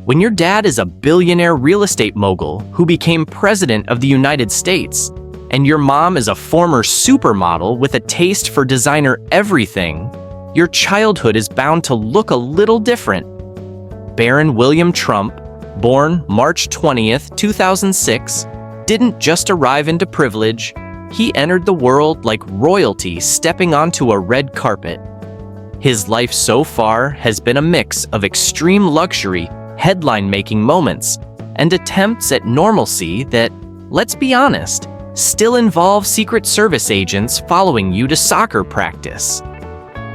When your dad is a billionaire real estate mogul who became president of the United States, and your mom is a former supermodel with a taste for designer everything, your childhood is bound to look a little different. Barron William Trump, born March 20th, 2006, didn't just arrive into privilege, he entered the world like royalty stepping onto a red carpet. His life so far has been a mix of extreme luxury, headline-making moments, and attempts at normalcy that, let's be honest, still involve Secret Service agents following you to soccer practice.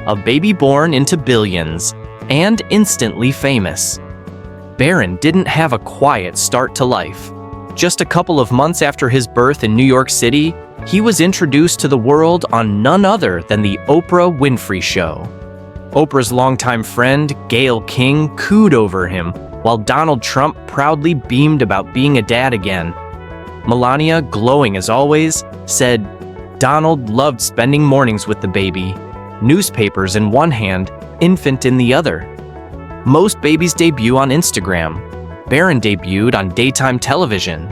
A baby born into billions, and instantly famous. Barron didn't have a quiet start to life. Just a couple of months after his birth in New York City, he was introduced to the world on none other than the Oprah Winfrey Show. Oprah's longtime friend, Gayle King, cooed over him, while Donald Trump proudly beamed about being a dad again. Melania, glowing as always, said, "Donald loved spending mornings with the baby, newspapers in one hand, infant in the other." Most babies debut on Instagram. Barron debuted on daytime television.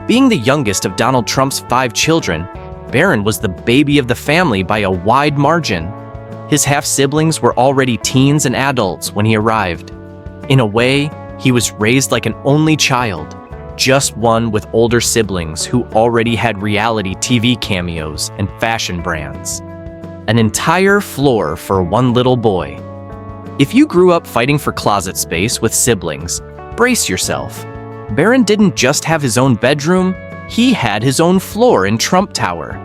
Being the youngest of Donald Trump's 5 children, Barron was the baby of the family by a wide margin. His half-siblings were already teens and adults when he arrived. In a way, he was raised like an only child, just one with older siblings who already had reality TV cameos and fashion brands. An entire floor for one little boy. If you grew up fighting for closet space with siblings, brace yourself. Barron didn't just have his own bedroom, he had his own floor in Trump Tower.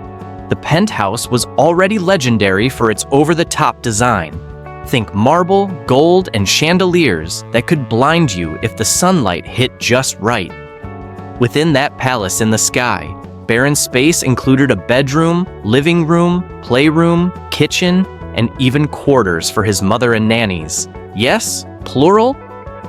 The penthouse was already legendary for its over-the-top design. Think marble, gold, and chandeliers that could blind you if the sunlight hit just right. Within that palace in the sky, Barron's space included a bedroom, living room, playroom, kitchen, and even quarters for his mother and nannies. Yes, plural.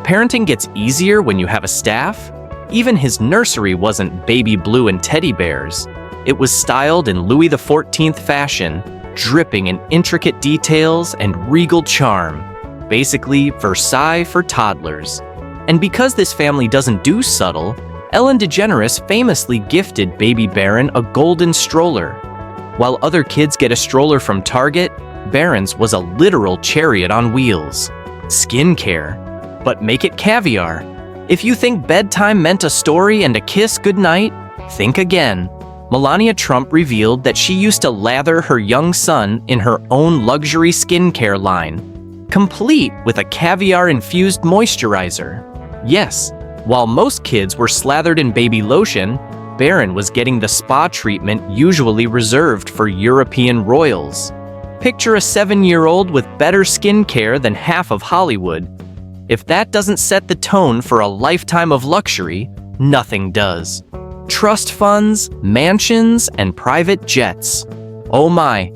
Parenting gets easier when you have a staff. Even his nursery wasn't baby blue and teddy bears. It was styled in Louis XIV fashion, dripping in intricate details and regal charm. Basically, Versailles for toddlers. And because this family doesn't do subtle, Ellen DeGeneres famously gifted baby Barron a golden stroller. While other kids get a stroller from Target, Barron's was a literal chariot on wheels. Skincare. But make it caviar. If you think bedtime meant a story and a kiss goodnight, think again. Melania Trump revealed that she used to lather her young son in her own luxury skincare line, complete with a caviar-infused moisturizer. Yes, while most kids were slathered in baby lotion, Barron was getting the spa treatment usually reserved for European royals. Picture a 7-year-old with better skincare than half of Hollywood. If that doesn't set the tone for a lifetime of luxury, nothing does. Trust funds, mansions, and private jets. Oh my,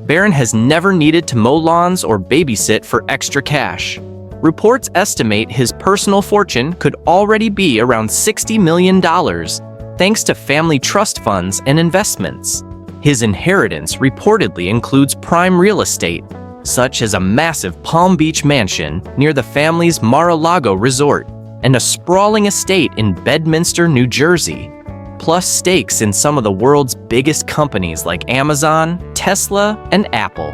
Barron has never needed to mow lawns or babysit for extra cash. Reports estimate his personal fortune could already be around $60 million, thanks to family trust funds and investments. His inheritance reportedly includes prime real estate, such as a massive Palm Beach mansion near the family's Mar-a-Lago resort, and a sprawling estate in Bedminster, New Jersey, plus stakes in some of the world's biggest companies like Amazon, Tesla, and Apple.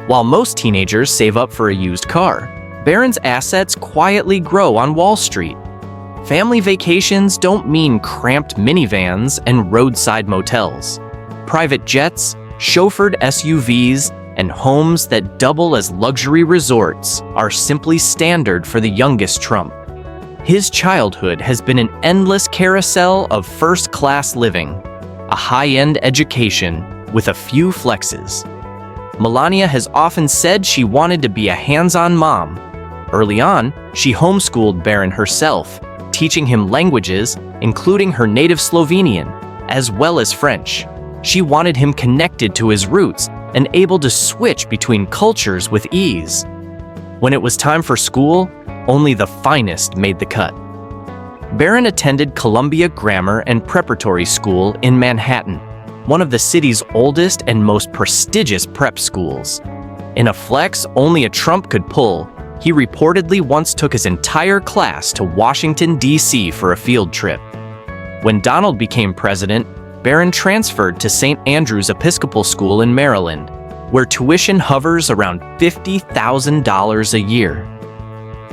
While most teenagers save up for a used car, Barron's assets quietly grow on Wall Street. Family vacations don't mean cramped minivans and roadside motels. Private jets, chauffeured SUVs, and homes that double as luxury resorts are simply standard for the youngest Trump. His childhood has been an endless carousel of first-class living, a high-end education with a few flexes. Melania has often said she wanted to be a hands-on mom. Early on, she homeschooled Barron herself, teaching him languages, including her native Slovenian, as well as French. She wanted him connected to his roots and able to switch between cultures with ease. When it was time for school, only the finest made the cut. Barron attended Columbia Grammar and Preparatory School in Manhattan, one of the city's oldest and most prestigious prep schools. In a flex only a Trump could pull, He reportedly once took his entire class to Washington, D.C. for a field trip. When Donald became president, Barron transferred to St. Andrew's Episcopal School in Maryland, where tuition hovers around $50,000 a year.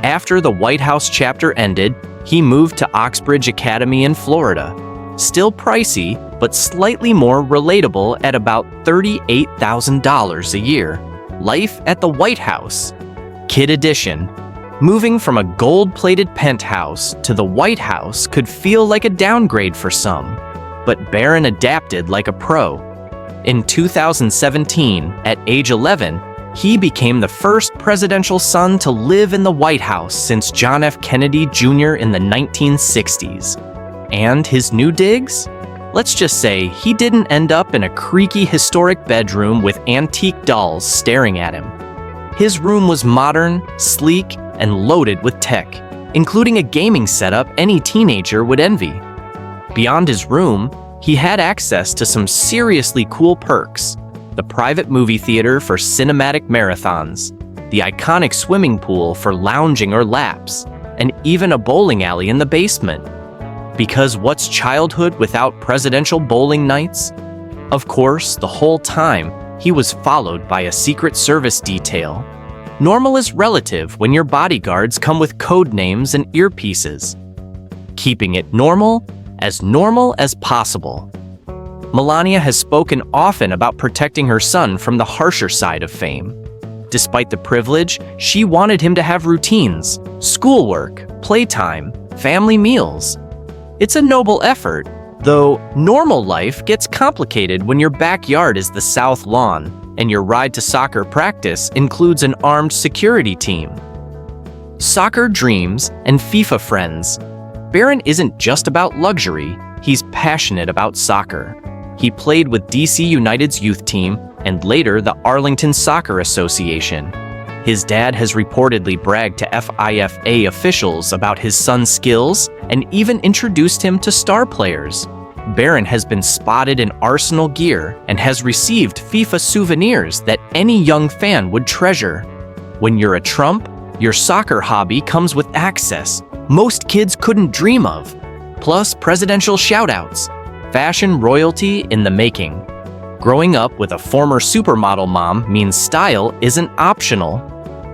After the White House chapter ended, he moved to Oxbridge Academy in Florida. Still pricey, but slightly more relatable at about $38,000 a year. Life at the White House. Kid edition. Moving from a gold-plated penthouse to the White House could feel like a downgrade for some, but Barron adapted like a pro. In 2017, at age 11, he became the first presidential son to live in the White House since John F. Kennedy Jr. in the 1960s. And his new digs? Let's just say he didn't end up in a creaky historic bedroom with antique dolls staring at him. His room was modern, sleek, and loaded with tech, including a gaming setup any teenager would envy. Beyond his room, he had access to some seriously cool perks: the private movie theater for cinematic marathons, the iconic swimming pool for lounging or laps, and even a bowling alley in the basement. Because what's childhood without presidential bowling nights? Of course, the whole time, he was followed by a Secret Service detail. Normal is relative when your bodyguards come with code names and earpieces. Keeping it normal as possible. Melania has spoken often about protecting her son from the harsher side of fame. Despite the privilege, she wanted him to have routines, schoolwork, playtime, family meals. It's a noble effort, though normal life gets complicated when your backyard is the South Lawn and your ride to soccer practice includes an armed security team. Soccer dreams and FIFA friends. Barron isn't just about luxury, he's passionate about soccer. He played with DC United's youth team and later the Arlington Soccer Association. His dad has reportedly bragged to FIFA officials about his son's skills and even introduced him to star players. Barron has been spotted in Arsenal gear and has received FIFA souvenirs that any young fan would treasure. When you're a Trump, your soccer hobby comes with access most kids couldn't dream of, plus presidential shoutouts, fashion royalty in the making. Growing up with a former supermodel mom means style isn't optional.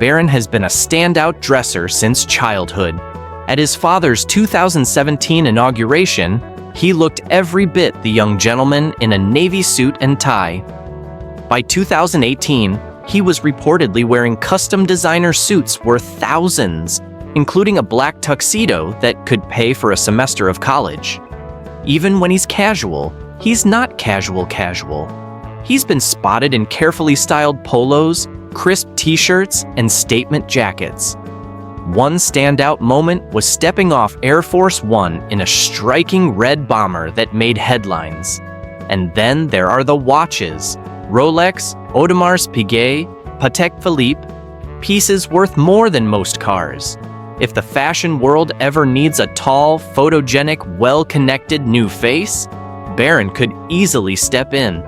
Barron has been a standout dresser since childhood. At his father's 2017 inauguration, he looked every bit the young gentleman in a navy suit and tie. By 2018, he was reportedly wearing custom designer suits worth thousands, including a black tuxedo that could pay for a semester of college. Even when he's casual, he's not casual. He's been spotted in carefully styled polos, crisp t-shirts, and statement jackets. One standout moment was stepping off Air Force One in a striking red bomber that made headlines. And then there are the watches: Rolex, Audemars Piguet, Patek Philippe, pieces worth more than most cars. If the fashion world ever needs a tall, photogenic, well-connected new face, Barron could easily step in,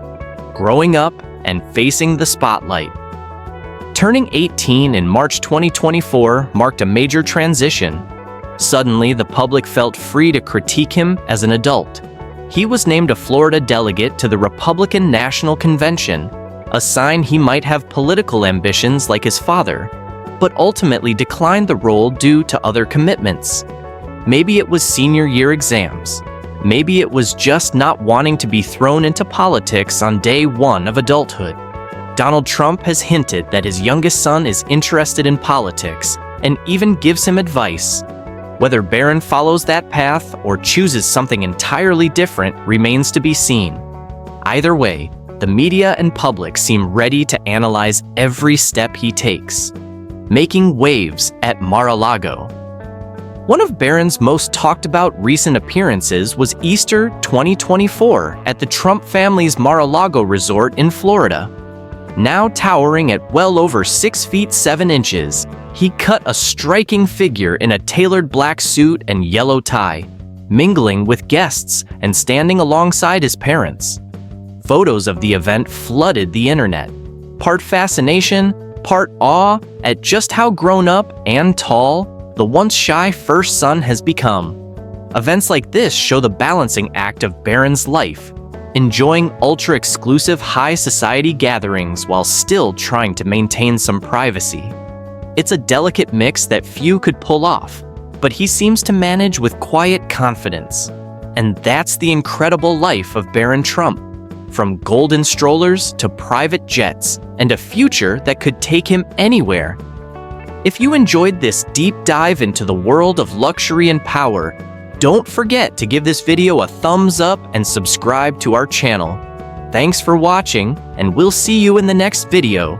growing up and facing the spotlight. Turning 18 in March 2024 marked a major transition. Suddenly, the public felt free to critique him as an adult. He was named a Florida delegate to the Republican National Convention, a sign he might have political ambitions like his father, but ultimately declined the role due to other commitments. Maybe it was senior year exams. Maybe it was just not wanting to be thrown into politics on day one of adulthood. Donald Trump has hinted that his youngest son is interested in politics and even gives him advice. Whether Barron follows that path or chooses something entirely different remains to be seen. Either way, the media and public seem ready to analyze every step he takes, making waves at Mar-a-Lago. One of Barron's most talked about recent appearances was Easter 2024 at the Trump family's Mar-a-Lago resort in Florida. Now towering at well over 6 feet 7 inches, he cut a striking figure in a tailored black suit and yellow tie, mingling with guests and standing alongside his parents. Photos of the event flooded the internet. Part fascination, part awe at just how grown up and tall the once shy first son has become. Events like this show the balancing act of Barron's life, enjoying ultra-exclusive high society gatherings while still trying to maintain some privacy. It's a delicate mix that few could pull off, but he seems to manage with quiet confidence. And that's the incredible life of Barron Trump, from golden strollers to private jets and a future that could take him anywhere. If you enjoyed this deep dive into the world of luxury and power, don't forget to give this video a thumbs up and subscribe to our channel. Thanks for watching, and we'll see you in the next video.